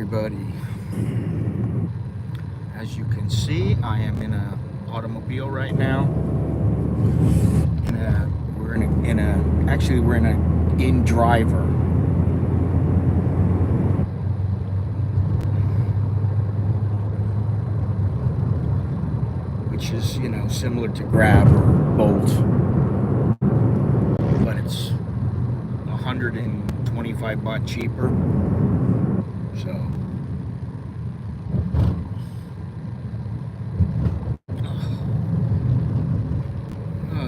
everybody. As you can see, I am in a automobile right now. We're in a in-driver. Which is, similar to Grab or Bolt. But it's 125 baht cheaper. So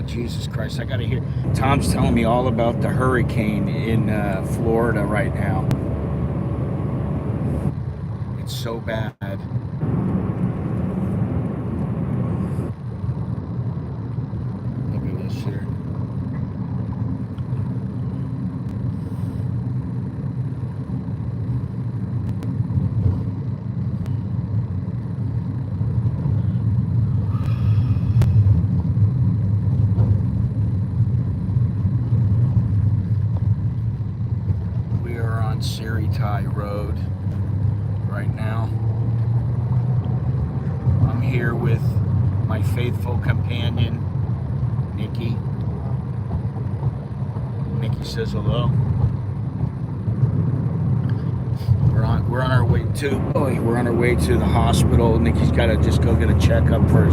Jesus Christ, I gotta hear. Tom's telling me all about the hurricane in Florida right now. It's so bad. Look at this here. Thai Road right now. I'm here with my faithful companion, Nikki. Nikki says hello. We're on our way to the hospital. Nikki's got to just go get a checkup for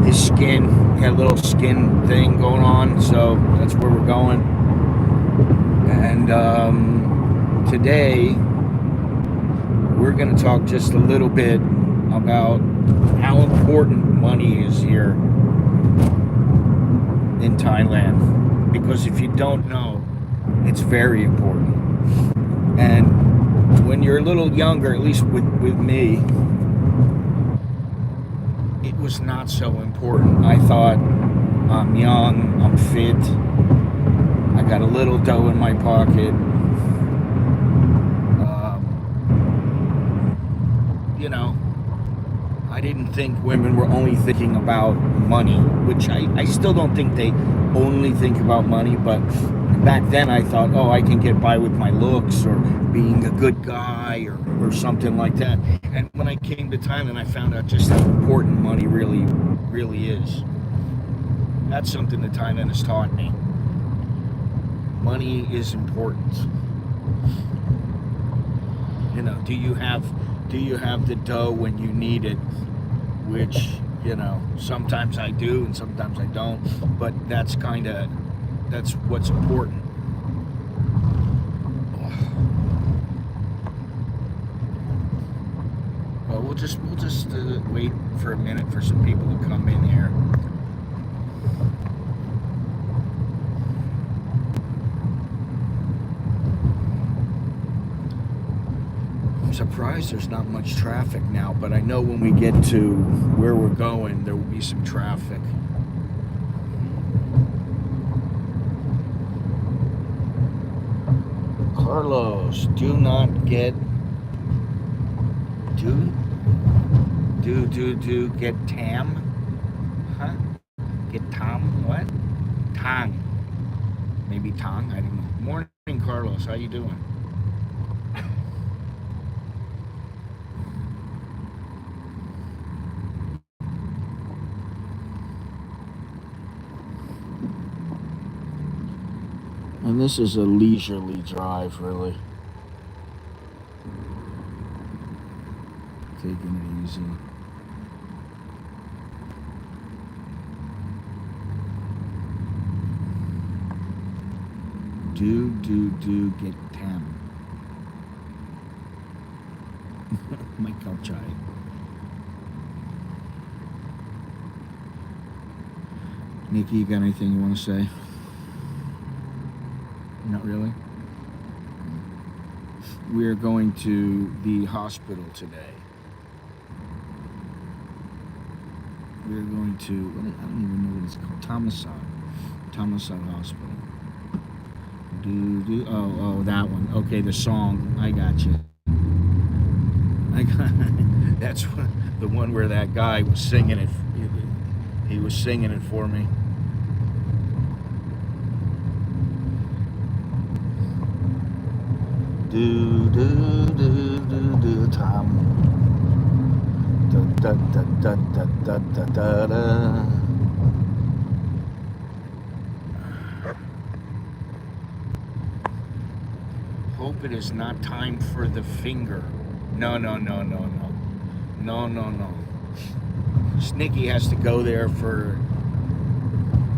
his skin. He had a little skin thing going on, so that's where we're going. And today, we're going to talk just a little bit about how important money is here in Thailand. Because if you don't know, it's very important. And when you're a little younger, at least with me, it was not so important. I thought, I'm young, I'm fit, I got a little dough in my pocket. I didn't think women were only thinking about money, which I still don't think they only think about money, but back then I thought, oh, I can get by with my looks or being a good guy or something like that. And when I came to Thailand, I found out just how important money really is. That's something that Thailand has taught me. Money is important. Do you have the dough when you need it? Which, sometimes I do and sometimes I don't. But that's what's important. Well, we'll just wait for a minute for some people to come in here. Surprised there's not much traffic now, but I know when we get to where we're going, there will be some traffic. Carlos, do not get get tam? Huh? Get tam? What? Tang. Maybe tang, I don't know. Morning, Carlos, how you doing? And this is a leisurely drive, really. Taking it easy. Do get tam. My cup chai. Nikki, you got anything you want to say? Not really. We're going to the hospital today. We're going to, I don't even know what it's called, Thammasat Hospital. Oh, that one. Okay, the song. I got you. That's the one where that guy was singing it. He was singing it for me. Do do do Time. Da, da, da, da, da, da, da, da. Hope it is not time for the finger. No. Snicky has to go there for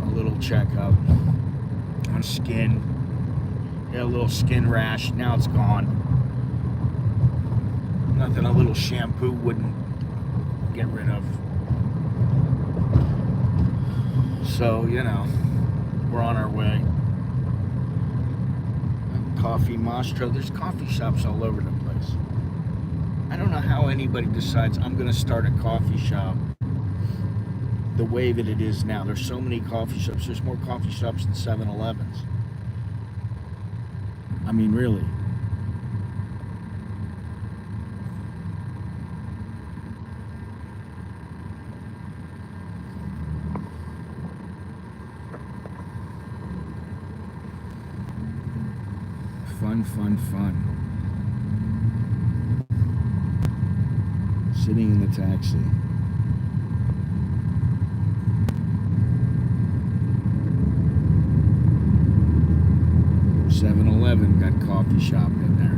a little checkup on skin. He had a little skin rash. Now it's gone. Nothing a little shampoo wouldn't get rid of. So, we're on our way. Coffee Mastro. There's coffee shops all over the place. I don't know how anybody decides I'm going to start a coffee shop the way that it is now. There's so many coffee shops. There's more coffee shops than 7-Elevens. I mean, really. Fun. Sitting in the taxi. "7-Eleven got coffee shop in there.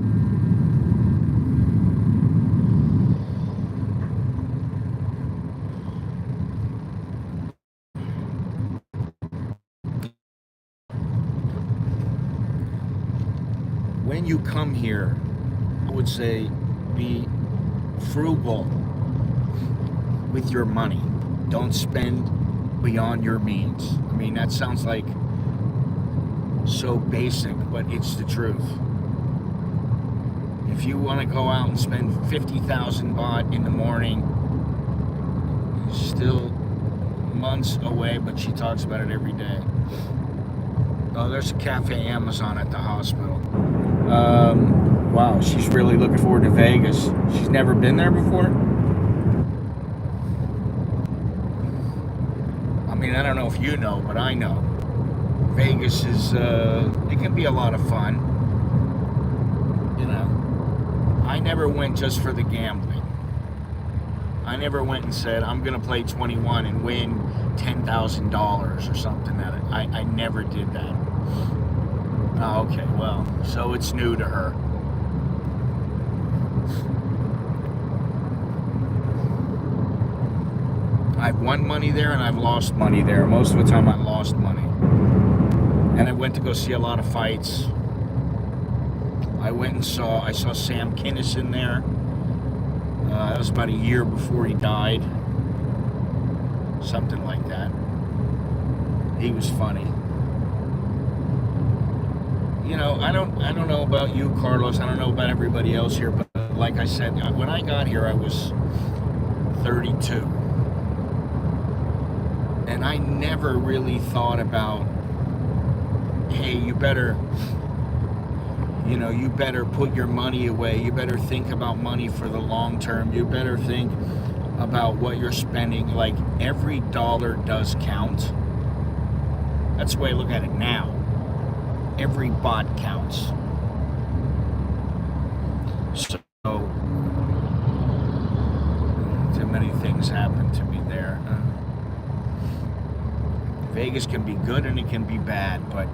When you come here, I would say be frugal with your money. Don't spend beyond your means. I mean, that sounds like so basic, but it's the truth. If you want to go out and spend 50,000 baht in the morning, still months away, but she talks about it every day. Oh, there's a Cafe Amazon at the hospital. Wow, she's really looking forward to Vegas. She's never been there before. I mean, I don't know if you know, but I know. Vegas is, it can be a lot of fun. I never went just for the gambling. I never went and said, I'm going to play 21 and win $10,000 or something. I never did that. Oh, okay, well, so it's new to her. I've won money there and I've lost money there. Most of the time I lost money. And I went to go see a lot of fights. I saw Sam Kinison there. That was about a year before he died. Something like that. He was funny. I don't know about you, Carlos. I don't know about everybody else here, but like I said, when I got here, I was 32. And I never really thought about, hey, you better put your money away. You better think about money for the long term. You better think about what you're spending. Like, every dollar does count. That's the way I look at it now. Every baht counts. So, too many things happen to me there. Vegas can be good and it can be bad, but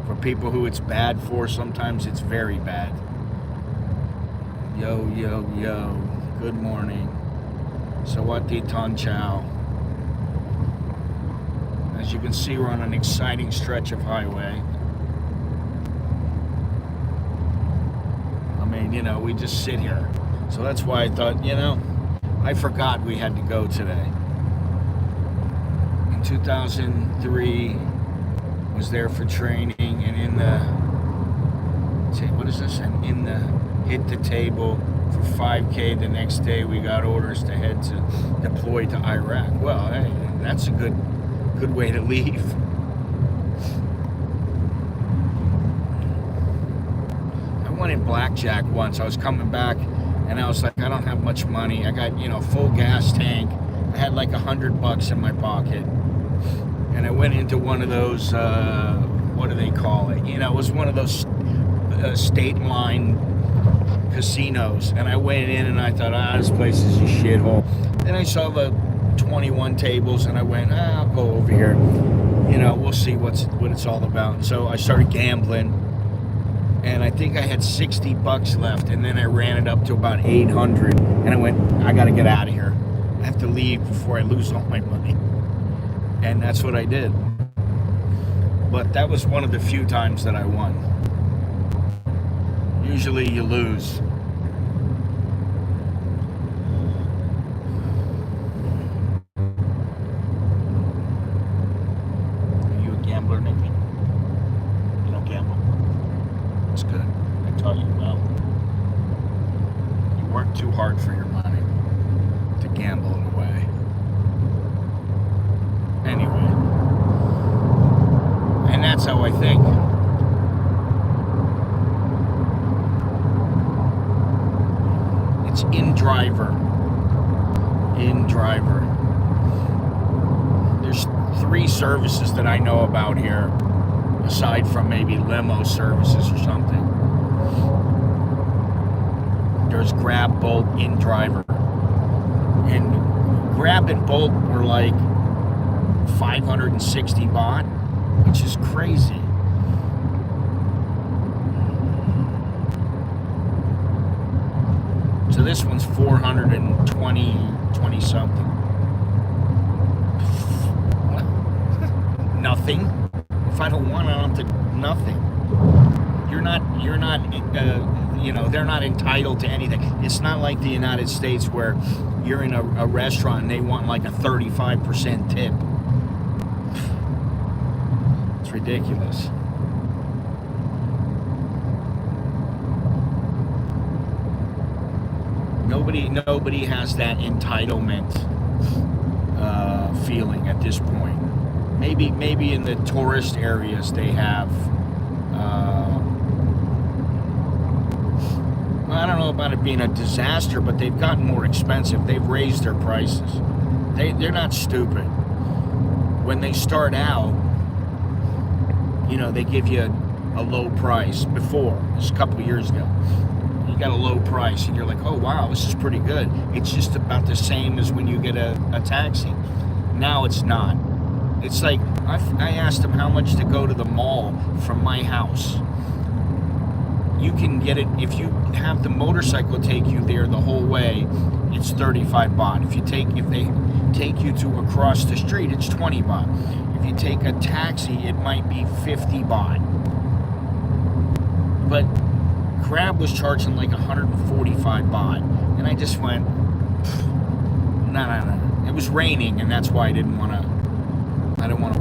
for people who it's bad for, sometimes it's very bad. Yo, good morning. Sawati Ton Chow. As you can see, we're on an exciting stretch of highway. I mean, we just sit here. So that's why I thought, I forgot we had to go today. In 2003, was there for training, and in the hit the table for 5K. The next day we got orders to deploy to Iraq. Well, hey, that's a good way to leave. I won in blackjack once. I was coming back and I was like, I don't have much money. I got, full gas tank. I had like $100 in my pocket. And I went into one of those, what do they call it? It was one of those state line casinos, and I went in and I thought, this place is a shithole. Then I saw the 21 tables, and I went, I'll go over here. We'll see what it's all about. And so I started gambling, and I think I had 60 bucks left, and then I ran it up to about 800, and I went, I got to get out of here. I have to leave before I lose all my money. And that's what I did. But that was one of the few times that I won. Usually you lose. Are you a gambler, Nikki? You don't gamble? That's good. I taught you well. You work too hard for your money to gamble it away. Anyway. And that's how I think. It's in driver. There's 3 services that I know about here, aside from maybe limo services or something. There's Grab, Bolt, in driver. And Grab and Bolt were like 560 baht, which is crazy. So this one's 420 something. Nothing. If I don't want it, I don't have to. Nothing. You're not. They're not entitled to anything. It's not like the United States where you're in a restaurant and they want like a 35% tip. It's ridiculous. Nobody has that entitlement feeling at this point. Maybe in the tourist areas they have. I don't know about it being a disaster, but they've gotten more expensive. They've raised their prices. They're not stupid. When they start out, they give you a low price. Before, just a couple of years ago, you got a low price and you're like, oh wow, this is pretty good. It's just about the same as when you get a taxi. Now it's not. It's like, I asked them how much to go to the mall from my house. You can get it, if you have the motorcycle take you there the whole way, it's 35 baht. If they take you to across the street, it's 20 baht. If you take a taxi, it might be 50 baht. But Grab was charging like 145 baht. And I just went, no. It was raining, and that's why I didn't want to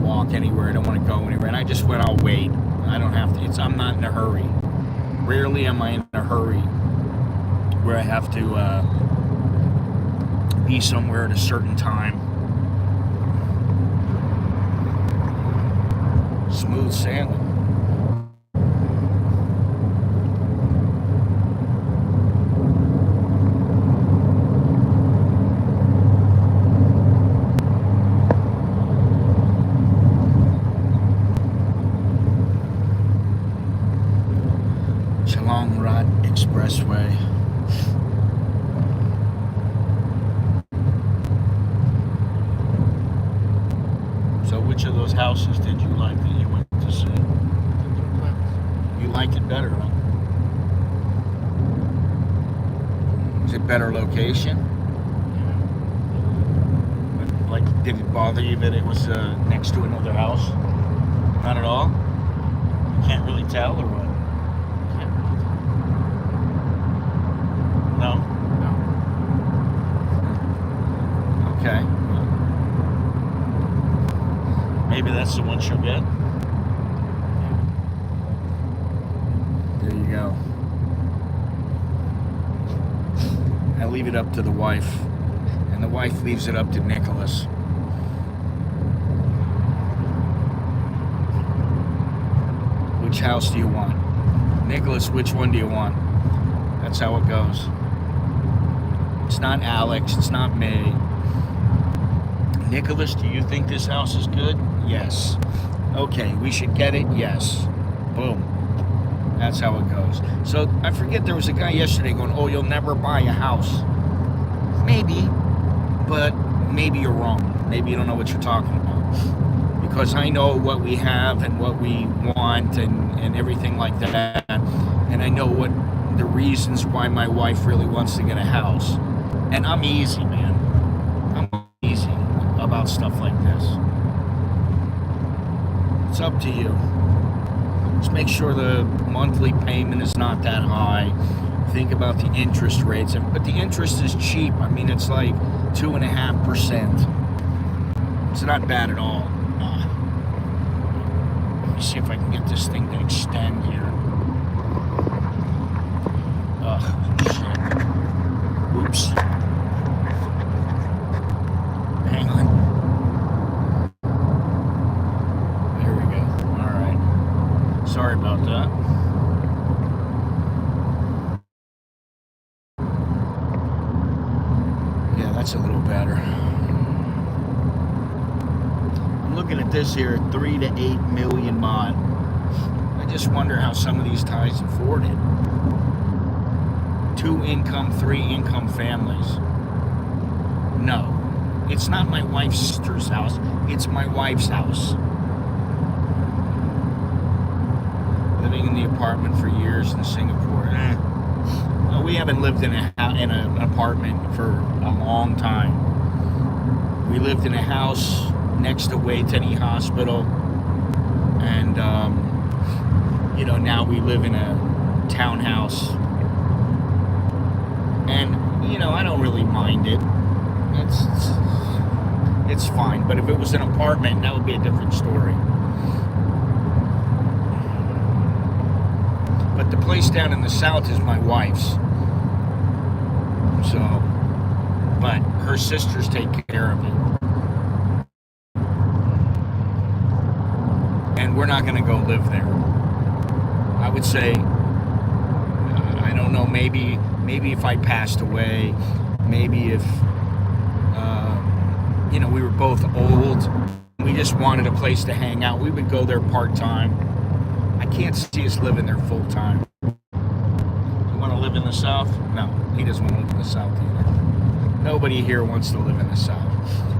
walk anywhere. I don't want to go anywhere. And I just went, I'll wait. I don't have to. I'm not in a hurry. Rarely am I in a hurry where I have to be somewhere at a certain time. Smooth sailing. Expressway. So which of those houses did you like that you went to see? You liked it better, huh? Is it better location? Like, did it bother you that it was next to another house? Not at all? You can't really tell, or what? No? Okay. Maybe that's the one she'll get. There you go. I leave it up to the wife. And the wife leaves it up to Nicholas. Which house do you want? Nicholas, which one do you want? That's how it goes. It's not Alex, it's not me. Nicholas, do you think this house is good? Yes. Okay, we should get it? Yes. Boom. That's how it goes. So I forget, there was a guy yesterday going, "Oh, you'll never buy a house." Maybe, but maybe you're wrong. Maybe you don't know what you're talking about. Because I know what we have and what we want and everything like that. And I know what the reasons why my wife really wants to get a house. And I'm easy, man. I'm easy about stuff like this. It's up to you. Just make sure the monthly payment is not that high. Think about the interest rates. But the interest is cheap. I mean, it's like 2.5%. It's not bad at all. Let me see if I can get this thing to extend here. Ugh, shit. Oops. Hang on. There we go. All right. Sorry about that. Yeah, that's a little better. I'm looking at this here, 3 to 8 million mod. I just wonder how some of these Thais afford it. 2 income, 3 income families. No, it's not my wife's sister's house. It's my wife's house. Living in the apartment for years in Singapore. No, we haven't lived in an apartment for a long time. We lived in a house next to Waitani Hospital, and now we live in a townhouse. And I don't really mind it. It's fine. But if it was an apartment, that would be a different story. But the place down in the south is my wife's. So, but her sisters take care of it. And we're not going to go live there. I would say, I don't know, maybe if I passed away, maybe if, we were both old, we just wanted a place to hang out, we would go there part-time. I can't see us living there full-time. You want to live in the South? No, he doesn't want to live in the South either. Nobody here wants to live in the South.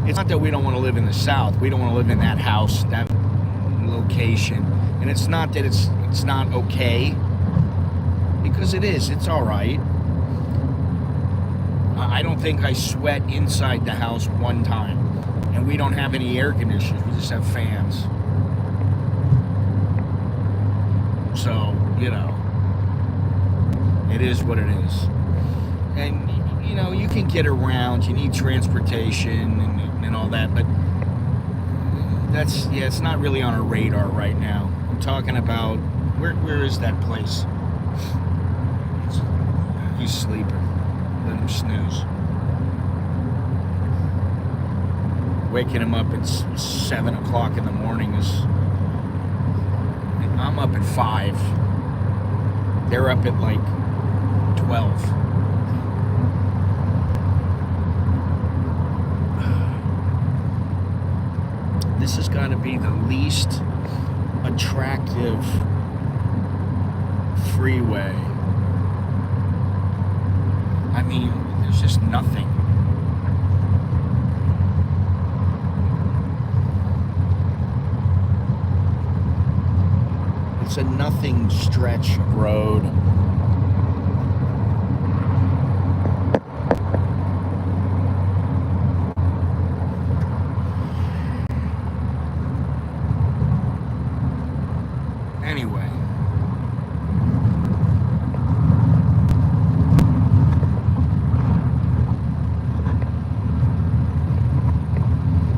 It's not that we don't want to live in the South. We don't want to live in that house, that location. And it's not that it's not okay, because it is. It's all right. I don't think I sweat inside the house one time. And we don't have any air conditioners. We just have fans. So, it is what it is. And, you can get around. You need transportation and all that. But it's not really on our radar right now. I'm talking about, where is that place? He's sleeping. Let him snooze. Waking him up at 7 o'clock in the morning is... I'm up at 5. They're up at like 12. This has got to be the least attractive freeway. I mean, there's just nothing. It's a nothing stretch of road. Anyway.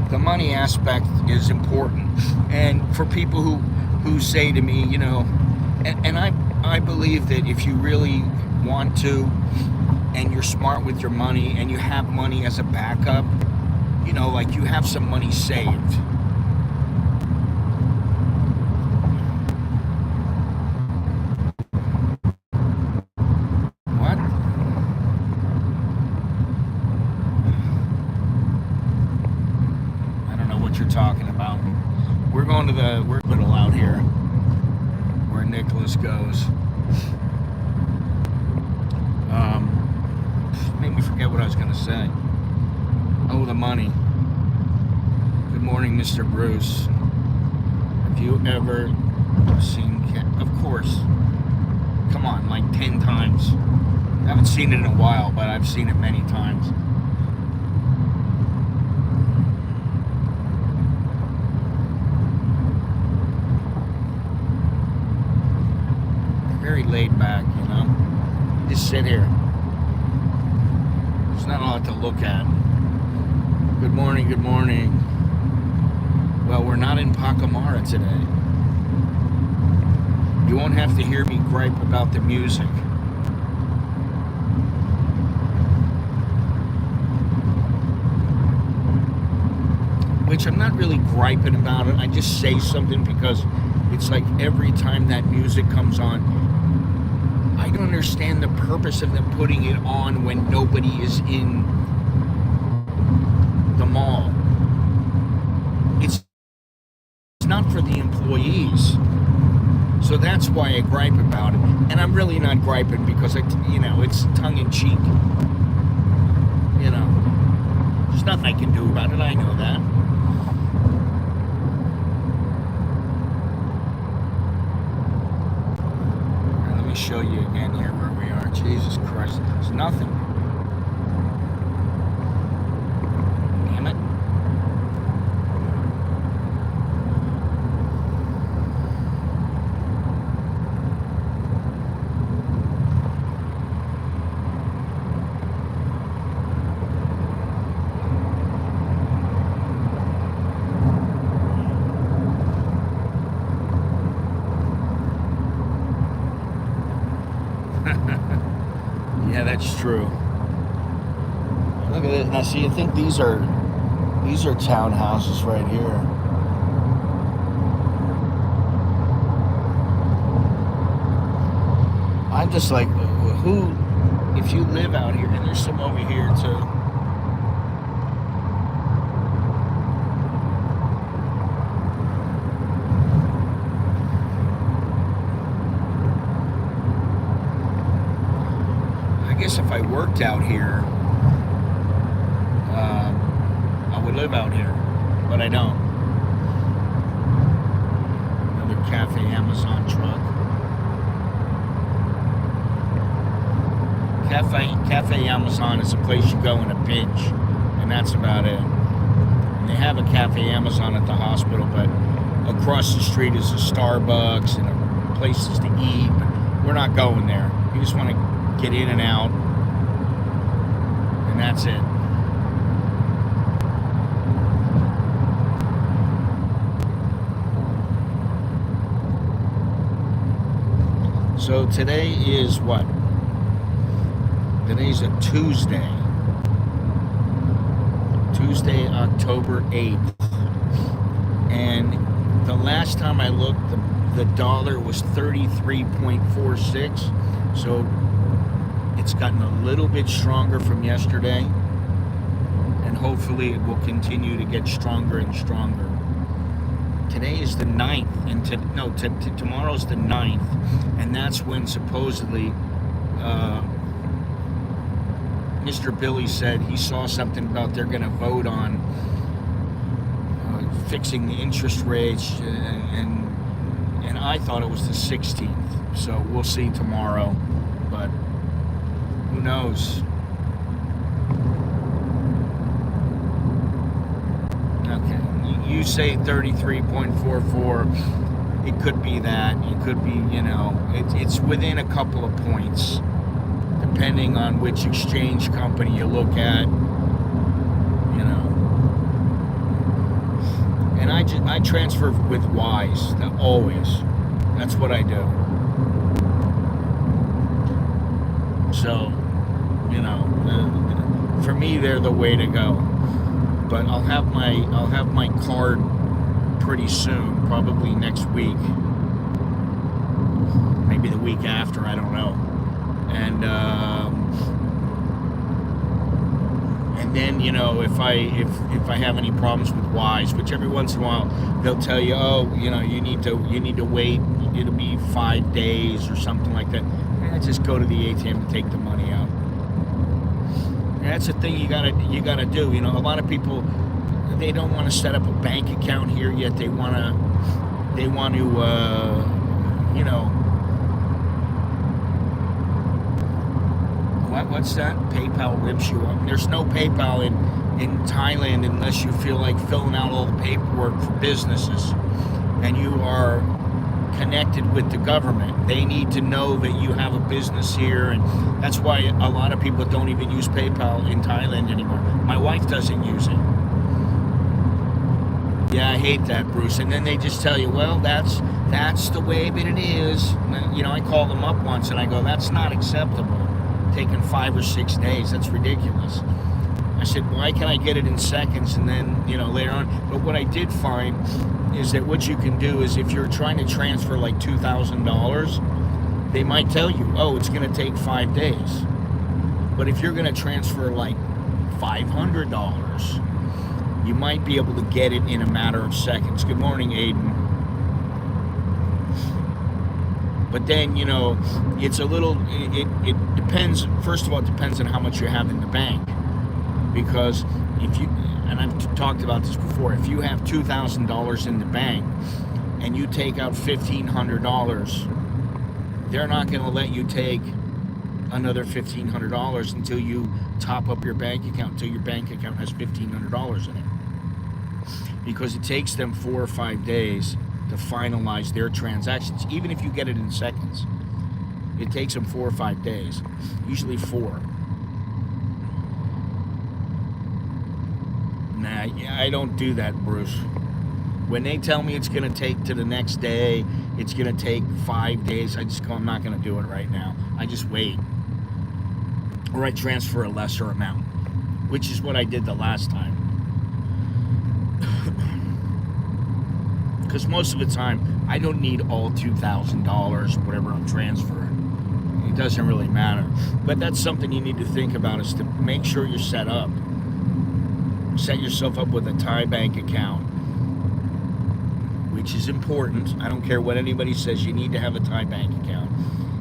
The money aspect is important. And for people who say to me, and I believe that if you really want to, and you're smart with your money, and you have money as a backup, like you have some money saved. What? I don't know what you're talking about. We're going to we're a little out here where Nicholas goes. Made me forget what I was going to say. Oh, the money. Good morning, Mr. Bruce. Have you ever seen... Of course. Come on, like 10 times. I haven't seen it in a while, but I've seen it many times. Very laid back, you know? Just sit here. There's not a lot to look at. Good morning, good morning. Well, we're not in Pacamara today. You won't have to hear me gripe about the music. Which I'm not really griping about it. I just say something because it's like every time that music comes on, I don't understand the purpose of them putting it on when nobody is in the mall. It's not for the employees. So that's why I gripe about it. And I'm really not griping because, it's tongue-in-cheek. You know, there's nothing I can do about it. I know that. Let me show you again here where we are. Jesus Christ. There's nothing. Damn it. Yeah, that's true. Look at this. Now, see, I think these are townhouses right here. I'm just like, who? If you live out here, and there's some over here too. I guess if I worked out here, I would live out here, but I don't. Another Cafe Amazon truck. Cafe Amazon is a place you go in a pinch, and that's about it. And they have a Cafe Amazon at the hospital, but across the street is a Starbucks and places to eat, but we're not going there. We just want to get in and out, and that's it. So today is what? Today's a Tuesday. Tuesday, October 8th. And the last time I looked, the dollar was 33.46. So it's gotten a little bit stronger from yesterday, and hopefully it will continue to get stronger and stronger. Today is the 9th, and tomorrow's the 9th, and that's when supposedly Mr. Billy said he saw something about they're going to vote on fixing the interest rates, and I thought it was the 16th, so we'll see tomorrow, but who knows? Okay, you say 33.44. It could be that. It could be, it's within a couple of points, depending on which exchange company you look at, And I transfer with Wise, always. That's what I do. So, for me, they're the way to go. But I'll have my card pretty soon, probably next week, maybe the week after. And then, you know, if I have any problems with Wise, which every once in a while they'll tell you, oh, you know, you need to wait. It'll be 5 days or something like that. Just go to the ATM and take the money out. And that's the thing you gotta do. You know, a lot of people, they don't want to set up a bank account here yet. They want to, you know, what's that? PayPal rips you up. There's no PayPal in Thailand unless you feel like filling out all the paperwork for businesses, and you are connected with the government. They need to know that you have a business here, and that's why a lot of people don't even use PayPal in Thailand anymore. My wife doesn't use it. Yeah, I hate that, Bruce. And then they just tell you, well, that's the way that it is. You know, I called them up once and I go, that's not acceptable. Taking 5 or 6 days, that's ridiculous. I said, why can't I get it in seconds and then, you know, later on? But what I did find is that what you can do is if you're trying to transfer like $2,000, they might tell you, oh, it's going to take 5 days. But if you're going to transfer like $500, you might be able to get it in a matter of seconds. Good morning, Aiden. But then, you know, it's a little, it depends, first of all, it depends on how much you have in the bank. Because if you, and I've talked about this before, if you have $2,000 in the bank and you take out $1,500, they're not going to let you take another $1,500 until you top up your bank account, until your bank account has $1,500 in it. Because it takes them 4 or 5 days to finalize their transactions, even if you get it in seconds. It takes them 4 or 5 days, usually 4. Nah, I don't do that, Bruce. When they tell me it's going to take to the next day, it's going to take 5 days, I just go, I'm not going to do it right now. I just wait. Or I transfer a lesser amount, which is what I did the last time. Because most of the time, I don't need all $2,000, whatever I'm transferring. It doesn't really matter. But that's something you need to think about, is to make sure you're set up. Set yourself up with a Thai bank account, which is important. I don't care what anybody says, you need to have a Thai bank account.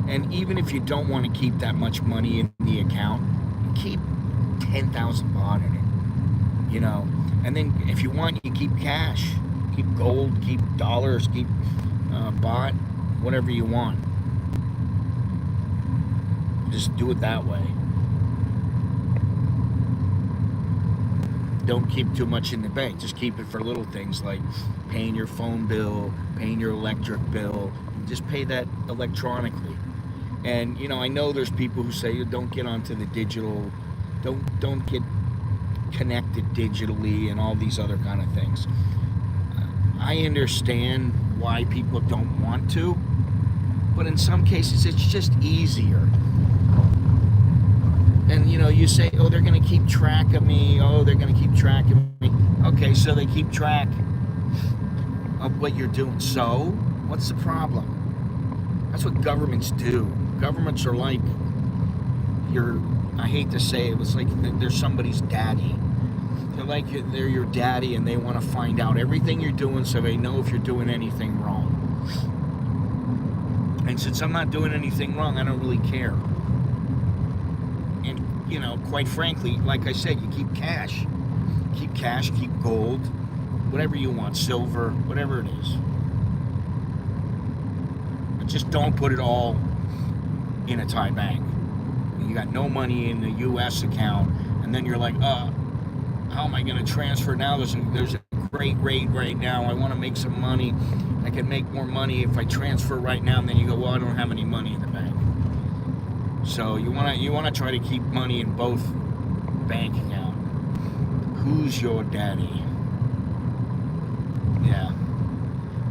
And even if you don't want to keep that much money in the account, keep 10,000 baht in it, you know. And then if you want, you keep cash. Keep gold, keep dollars, keep baht, whatever you want. Just do it that way. Don't keep too much in the bank. Just keep it for little things like paying your phone bill, paying your electric bill. Just pay that electronically. And, you know, I know there's people who say, don't get onto the digital, don't get connected digitally and all these other kind of things. I understand why people don't want to, but in some cases it's just easier. And, you know, you say, oh, they're going to keep track of me. Oh, they're going to keep track of me. Okay, so they keep track of what you're doing. So, what's the problem? That's what governments do. Governments are like I hate to say it, it's like they're somebody's daddy. They're your daddy, and they want to find out everything you're doing so they know if you're doing anything wrong. And since I'm not doing anything wrong, I don't really care. And, you know, quite frankly, like I said, you keep cash. Keep cash, keep gold, whatever you want, silver, whatever it is. But just don't put it all in a Thai bank. You got no money in the U.S. account, and then you're like, how am I going to transfer now? There's a great rate right now. I want to make some money. I can make more money if I transfer right now. And then you go, well, I don't have any money in the bank. So you want to try to keep money in both bank accounts. Who's your daddy? Yeah.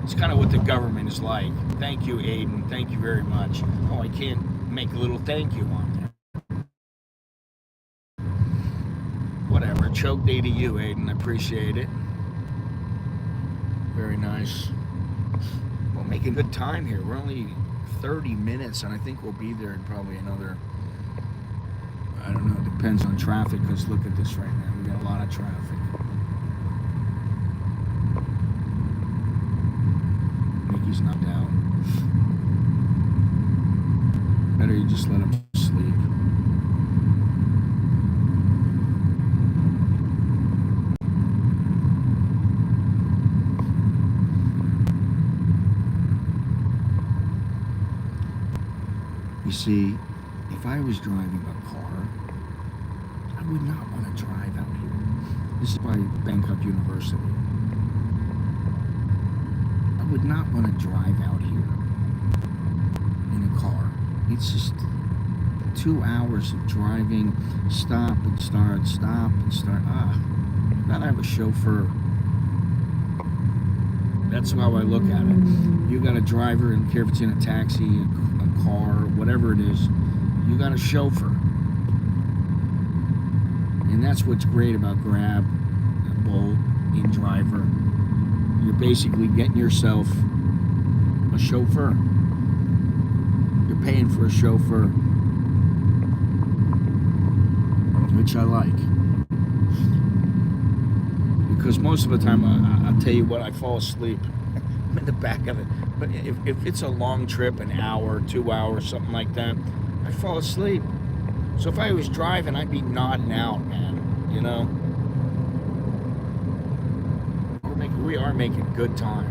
It's kind of what the government is like. Thank you, Aiden. Thank you very much. Oh, I can't make a little thank you on there. Whatever. Choke day to you, Aiden. I appreciate it. Very nice. We're making good time here. We're only 30 minutes, and I think we'll be there in probably another I don't know. It depends on traffic, because look at this right now. We got a lot of traffic. Mickey's not down. Better you just let him sleep. You see, if I was driving a car, I would not want to drive out here. This is by Bangkok University. I would not want to drive out here in a car. It's just 2 hours of driving, stop and start, stop and start. I'd rather have a chauffeur. That's how I look at it. You got a driver, I don't care if it's in a taxi, a car, whatever it is, you got a chauffeur. And that's what's great about Grab, Bolt, InDriver. You're basically getting yourself a chauffeur. You're paying for a chauffeur, which I like. Because most of the time, I'll tell you what, I fall asleep. I'm in the back of it. But if it's a long trip, an hour, 2 hours, something like that, I fall asleep. So if I was driving, I'd be nodding out, man. You know? We are making good time.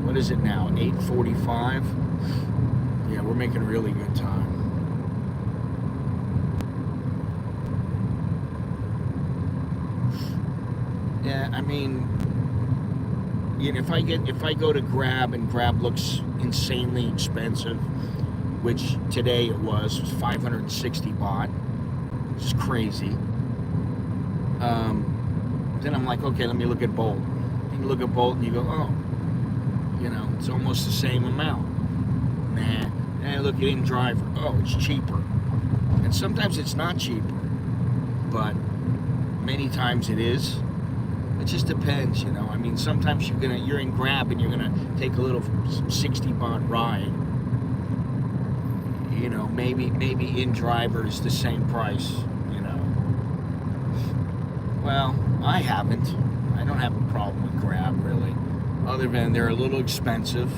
What is it now? 8:45? Yeah, we're making really good time. Yeah, I mean, you know, if I go to Grab and Grab looks insanely expensive, which today it was 560 baht, which is crazy. Then I'm like, okay, let me look at Bolt. You look at Bolt and you go, oh, you know, it's almost the same amount. Nah. And I look at InDriver, oh, it's cheaper. And sometimes it's not cheaper, but many times it is. It just depends, you know. I mean, sometimes you're in Grab and you're gonna take a little 60 baht ride. You know, maybe InDriver is the same price. You know. Well, I haven't. I don't have a problem with Grab really, other than they're a little expensive.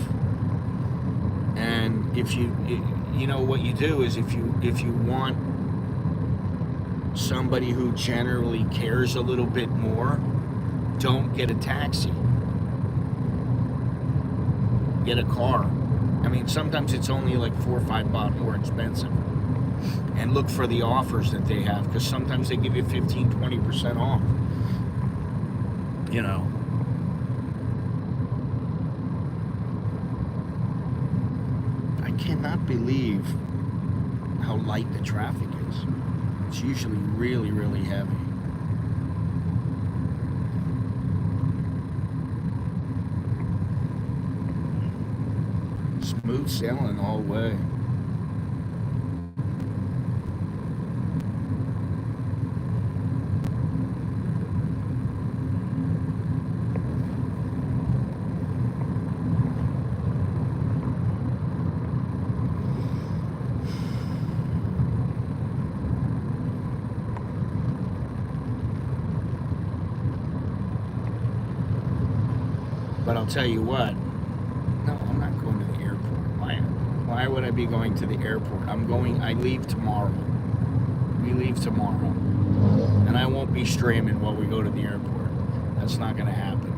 And if you know what you do is if you want somebody who generally cares a little bit more, don't get a taxi. Get a car. I mean, sometimes it's only like 4 or 5 baht more expensive. And look for the offers that they have, because sometimes they give you 15-20% off. You know. I cannot believe how light the traffic is. It's usually really, really heavy. Smooth sailing all the way. But I'll tell you what, no, I'm not going to the airport. Why would I be going to the airport? I leave tomorrow. We leave tomorrow. And I won't be streaming while we go to the airport. That's not going to happen.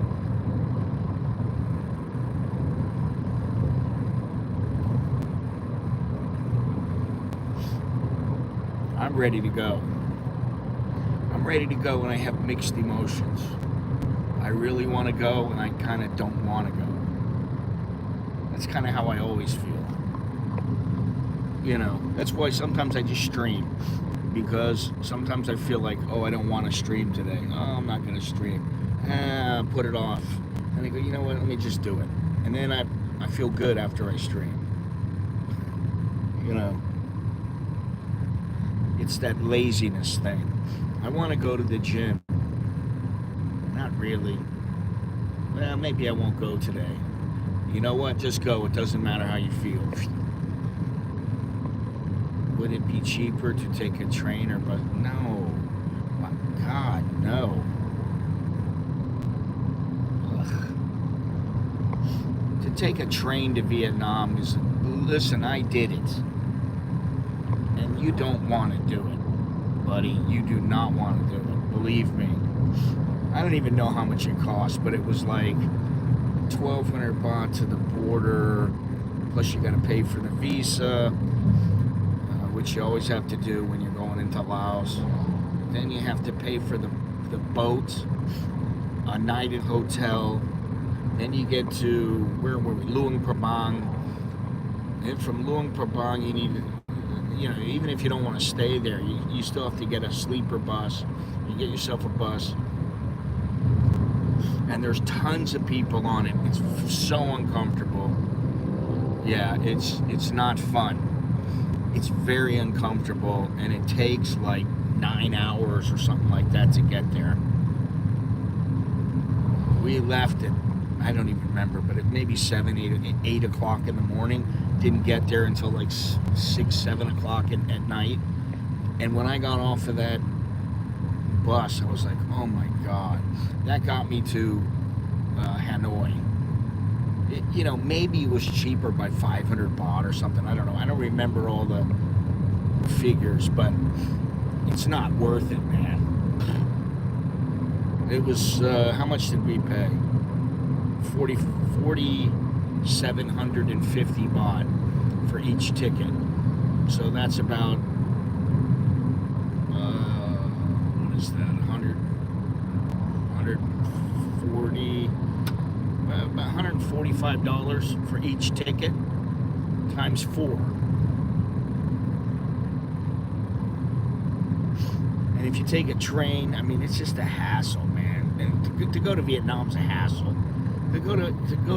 I'm ready to go. I'm ready to go, and I have mixed emotions. I really want to go, and I kind of don't want to go. That's kind of how I always feel. You know, that's why sometimes I just stream. Because sometimes I feel like, oh, I don't want to stream today. Oh, I'm not going to stream. Put it off. And I go, you know what, let me just do it. And then I feel good after I stream. You know, it's that laziness thing. I want to go to the gym. Not really. Well, maybe I won't go today. You know what? Just go. It doesn't matter how you feel. Would it be cheaper to take a train or bus? No. My God, no. Ugh. To take a train to Vietnam is, listen, I did it. And you don't want to do it, buddy. You do not want to do it. Believe me. I don't even know how much it cost, but it was like 1,200 baht to the border. Plus you got to pay for the visa, which you always have to do when you're going into Laos. Then you have to pay for the boat, a night in hotel. Then you get to, where were we? Luang Prabang. And from Luang Prabang, you need, even if you don't want to stay there, you still have to get a sleeper bus. You get yourself a bus. And there's tons of people on it. It's so uncomfortable. Yeah, it's not fun. It's very uncomfortable, and it takes like 9 hours or something like that to get there. We left at, I don't even remember, but it maybe 8 o'clock in the morning. Didn't get there until like 6, 7 o'clock at night. And when I got off of that bus, I was like, oh my God. That got me to Hanoi. Maybe it was cheaper by 500 baht or something. I don't know. I don't remember all the figures, but it's not worth it, man. It was, how much did we pay? 4,750 baht for each ticket. So that's about, what is that, 140, about $145 for each ticket, times 4. And if you take a train, I mean, it's just a hassle, man. And to go to Vietnam's a hassle. To go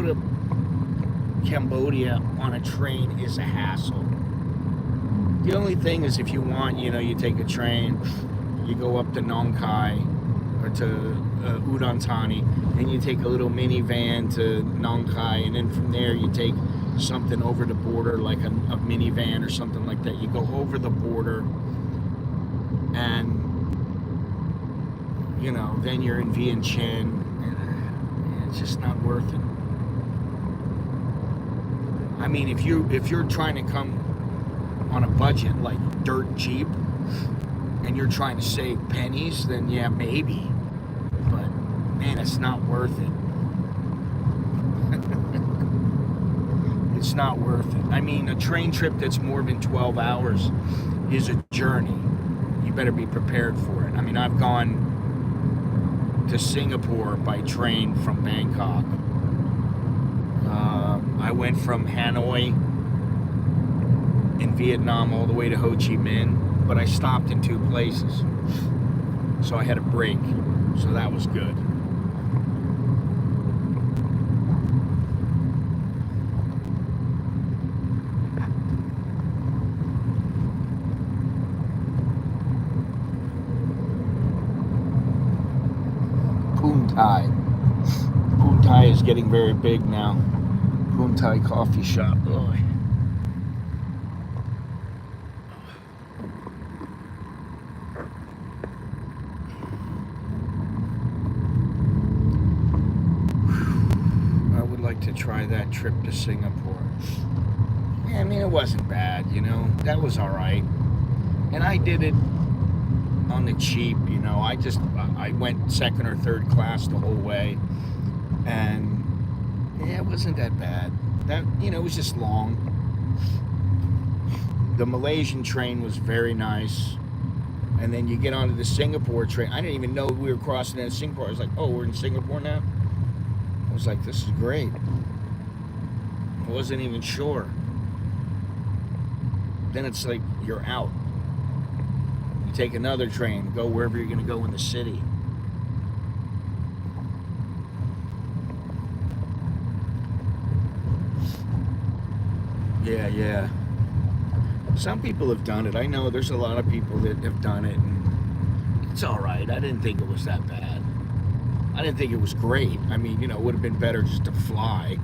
to Cambodia on a train is a hassle. The only thing is, if you want, you take a train, you go up to Nong Khai or to Udon Thani, and you take a little minivan to Nong Khai, and then from there you take something over the border, like a minivan or something like that. You go over the border, and then you're in Vientiane, and it's just not worth it. I mean, if you're trying to come on a budget, like dirt cheap, and you're trying to save pennies, then yeah, maybe. But man, it's not worth it. It's not worth it. I mean, a train trip that's more than 12 hours is a journey. You better be prepared for it. I mean, I've gone to Singapore by train from Bangkok. I went from Hanoi in Vietnam all the way to Ho Chi Minh, but I stopped in 2 places. So I had a break. So that was good. Poon Thai. Poon Thai is getting very big now. Poon Thai coffee shop. Oh. I would like to try that trip to Singapore. Yeah, I mean, it wasn't bad, that was all right. And I did it on the cheap, I went second or third class the whole way, and yeah, it wasn't that bad. That, it was just long. The Malaysian train was very nice, and then you get onto the Singapore train. I didn't even know we were crossing into Singapore. I was like, oh, we're in Singapore now? I was like, this is great. I wasn't even sure. Then it's like, you're out. You take another train, go wherever you're going to go in the city. Yeah. Some people have done it. I know there's a lot of people that have done it, and it's all right. I didn't think it was that bad. I didn't think it was great. I mean, it would have been better just to fly.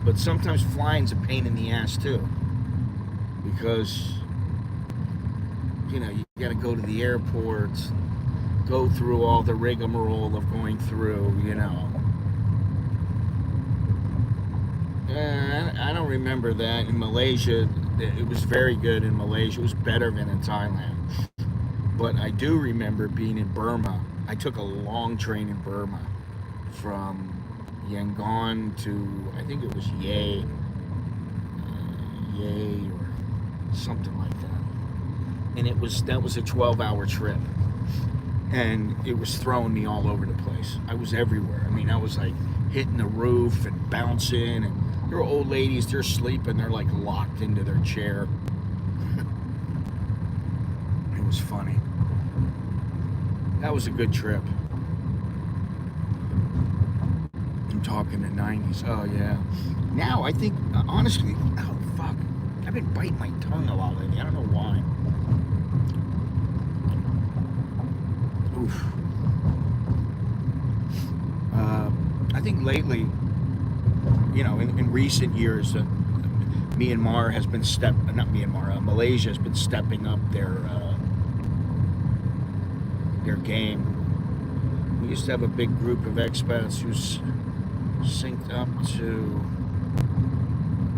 But sometimes flying's a pain in the ass too. because you got to go to the airports, go through all the rigmarole of going through. I don't remember that in Malaysia. It was very good in Malaysia. It was better than in Thailand. But I do remember being in Burma. I took a long train in Burma from Yangon to, I think it was Yei or something like that. And that was a 12-hour trip. And it was throwing me all over the place. I was everywhere. I mean, I was like hitting the roof and bouncing, and there are old ladies, they're sleeping, they're like locked into their chair. It was funny. That was a good trip. I'm talking the 90s. Oh, yeah. Now, I think, honestly, oh, fuck. I've been biting my tongue a lot lately. I don't know why. Oof. I think lately, in recent years, Malaysia has been stepping up their game. We used to have a big group of expats who's synced up to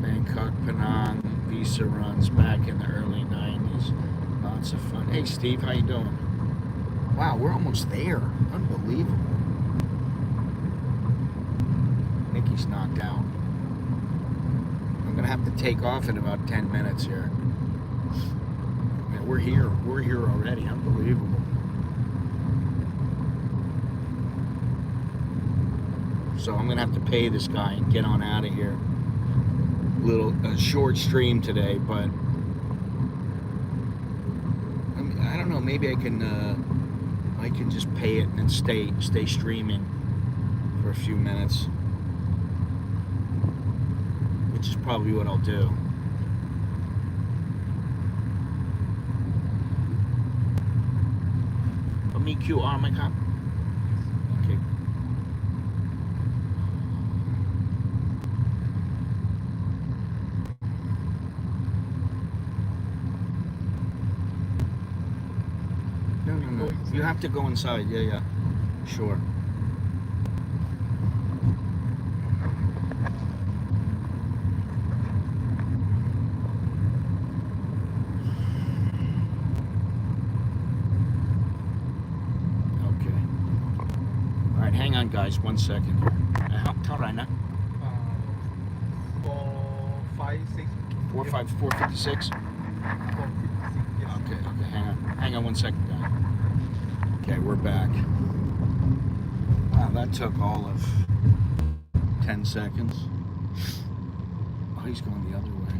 Bangkok, Penang, visa runs back in the early 90s. Lots of fun. Hey Steve, how you doing? Wow, we're almost there. Unbelievable. Nikki's knocked out. I'm gonna have to take off in about 10 minutes here. Yeah, we're here already. Unbelievable. So I'm gonna have to pay this guy and get on out of here. A short stream today, but I don't know. Maybe I can just pay it and then stay streaming for a few minutes, which is probably what I'll do. Me QR ไหมครับ Okay. No. You have to go inside. Yeah. Sure. Hang on, guys, 1 second here. How right now? 456. 456? 456, yes. Okay, hang on 1 second, guys. Okay, we're back. Wow, that took all of 10 seconds. Oh, he's going the other way.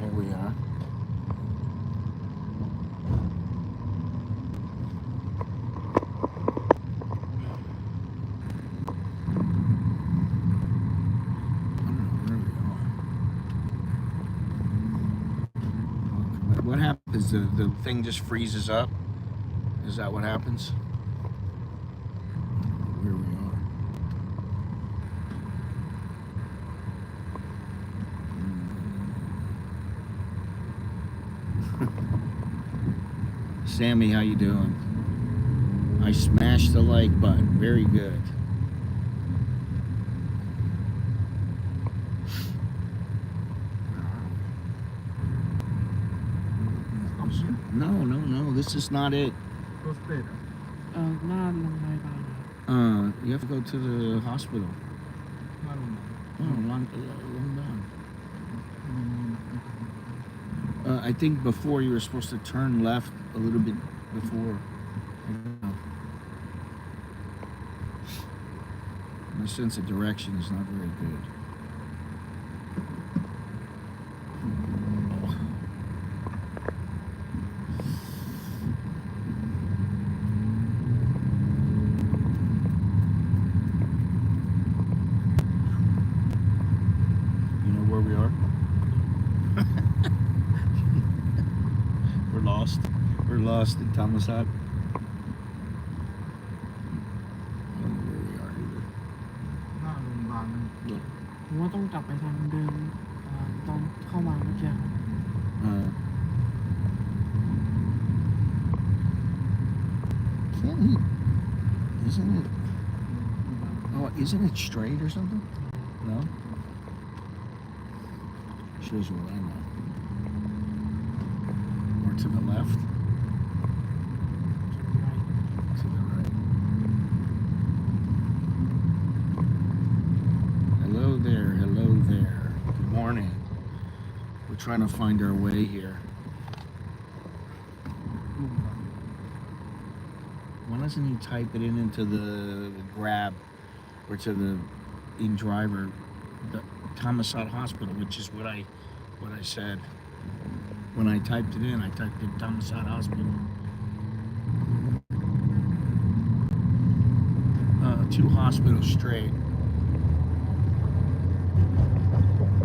There we are. What happens? The thing just freezes up? Is that what happens? Where we are. Sammy, how you doing? I smashed the like button. Very good. No, this is not it. You have to go to the hospital. I think before you were supposed to turn left a little bit before. My sense of direction is not very good. We're lost in Thammasat. I don't know where we are either. หน้าโรงพยาบาล ผมว่าต้องกลับไปทางเดิม ตอนเข้ามาเมื่อกี้ Can't he? Isn't it? Oh, isn't it straight or something? No. Shows you where I'm at. Or to the left. To the right. Hello there. Hello there. Good morning. We're trying to find our way here. Why doesn't he type it into the Grab or to the in-driver, the Thomasat Hospital, which is what I said. When I typed it in, I typed in Thomasat Hospital. 2 hospitals straight.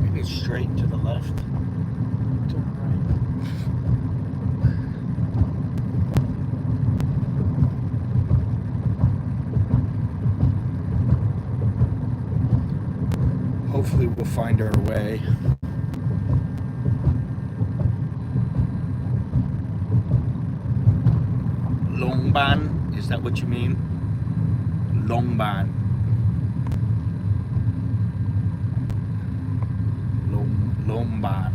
Maybe it's straight to the left. to the right Hopefully we'll find our way. Longban, is that what you mean? Longban. Longban.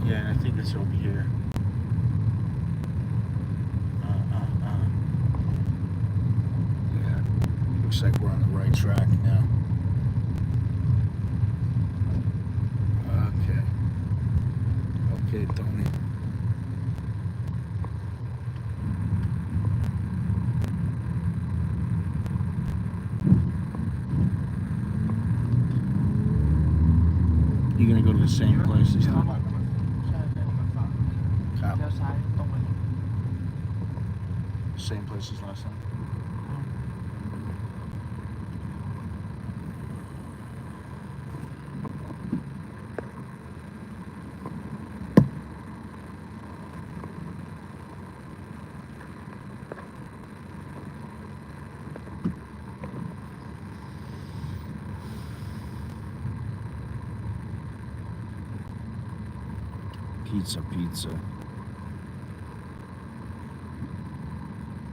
Yeah, I think it's over here. Yeah, looks like we're on the right track now. Okay, Tony. You gonna go to the same place this time? ใช่ Cop. เลี้ยวซ้ายตรงไป Same place as last time. Pizza.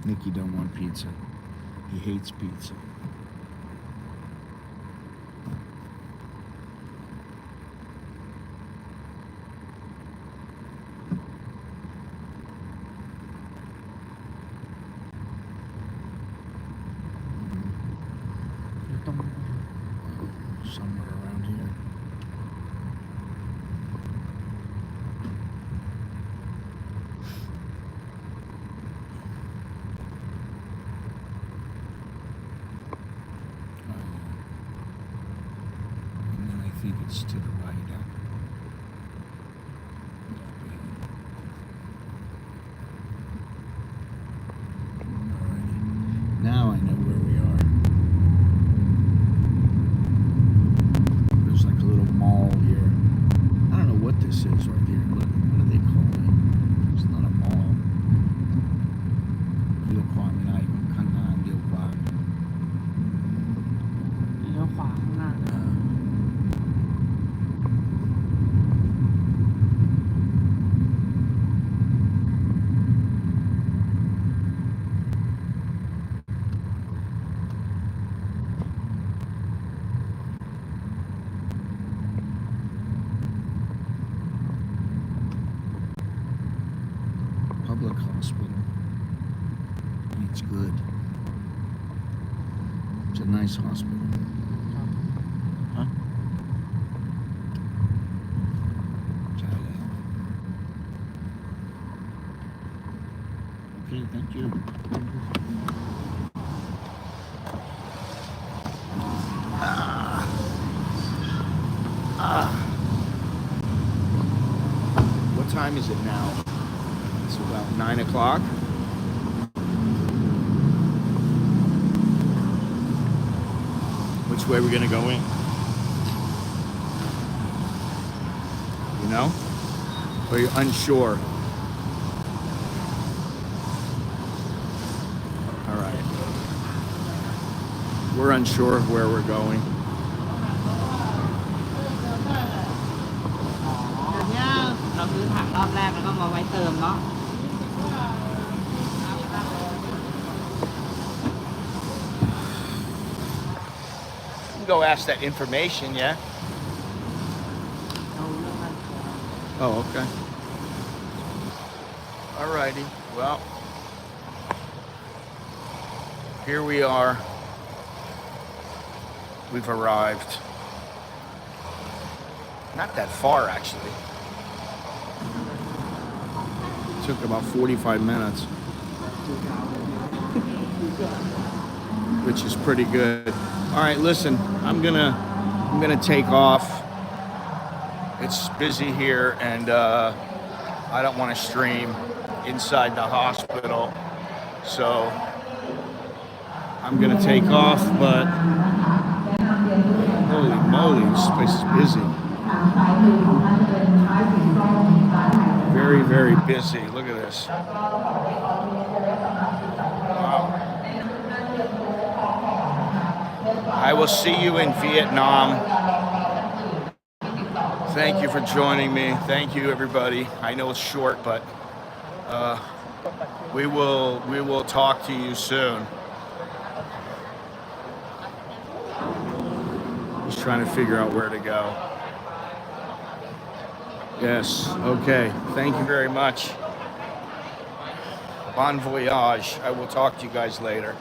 Nicky don't want pizza. He hates pizza. Somewhere around here. I think it's to the right. Alrighty. Now I know where we are. There's like a little mall here. I don't know what this is right here. What do they call it? It's not a mall. เลี้ยวขวาไม่ได้ข้างหน้าเลี้ยวขวา เลี้ยวขวาข้างหน้า Public hospital. It's good. It's a nice hospital. ครับ Huh? Okay, thank you. What time is it now? It's about 9 o'clock. Which way are we gonna go in? know? Or you're unsure? All right. We're unsure of where we're going. You can go ask that information, yeah? Oh, okay. Alrighty. Well, here we are. We've arrived. Not that far, actually. It took about 45 minutes, which is pretty good. All right, listen. I'm gonna take off. It's busy here, and I don't want to stream inside the hospital, so I'm gonna take off. But holy moly, this place is busy. Very, very busy. Look at this. Wow. I will see you in Vietnam. Thank you for joining me. Thank you, everybody. I know it's short, but we will talk to you soon. Just trying to figure out where to go. Yes, okay. Thank you very much. Bon voyage. I will talk to you guys later.